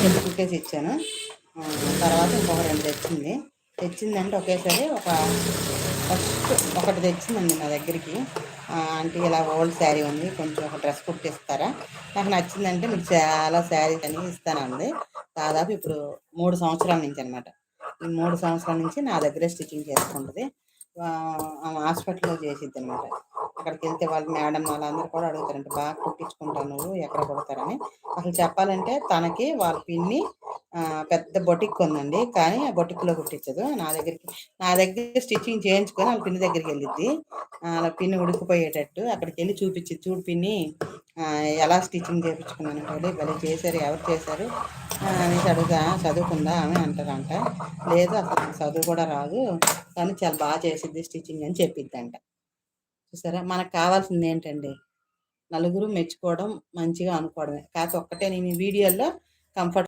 రెండు కుట్టేసి ఇచ్చాను. తర్వాత ఇంకొక 2 తెచ్చిందంటే ఒకేసారి ఫస్ట్ ఒకటి తెచ్చిందండి నా దగ్గరికి. ఆంటీ ఇలా ఓల్డ్ శారీ ఉంది, కొంచెం ఒక డ్రెస్ కుట్టిస్తారా, నాకు నచ్చిందంటే మీకు చాలా శారీస్ అని ఇస్తానంది. దాదాపు ఇప్పుడు 3 సంవత్సరాల నుంచి అనమాట. ఈ 3 సంవత్సరాల నుంచి నా దగ్గరే స్టిచ్చింగ్ చేసుకుంటుంది. ఆమె హాస్పిటల్లో చేసిద్ది అనమాట. అక్కడికి వెళ్తే వాళ్ళు మేడం వాళ్ళందరూ కూడా అడుగుతారంట, బాగా కుట్టించుకుంటావు నువ్వు, ఎక్కడ కుడతారని. అసలు చెప్పాలంటే తనకి వాళ్ళ పిన్ని పెద్ద బొటిక్ ఉందండి, కానీ ఆ బొటిక్లో కుట్టించదు. నా దగ్గర స్టిచ్చింగ్ చేయించుకొని వాళ్ళ పిన్ని దగ్గరికి వెళ్ళిద్ది. వాళ్ళ పిన్ని ఉడికిపోయేటట్టు అక్కడికి వెళ్ళి చూపించింది. చూడు పిన్ని ఎలా స్టిచ్చింగ్ చేయించుకున్నాను అంటే, భలే చేశారు, ఎవరు చేశారు అనేసి అడుగుతా. చదువుకుందా ఆమె అంటారంట. లేదు అసలు చదువు కూడా రాదు, కానీ చాలా బాగా చేసిద్ది స్టిచ్చింగ్ అని చెప్పిద్దంట. చూసారా, మనకు కావాల్సింది ఏంటండి, నలుగురు మెచ్చుకోవడం, మంచిగా అనుకోవడమే. కాకపోతే ఒక్కటే, నేను ఈ వీడియోలో కంఫర్ట్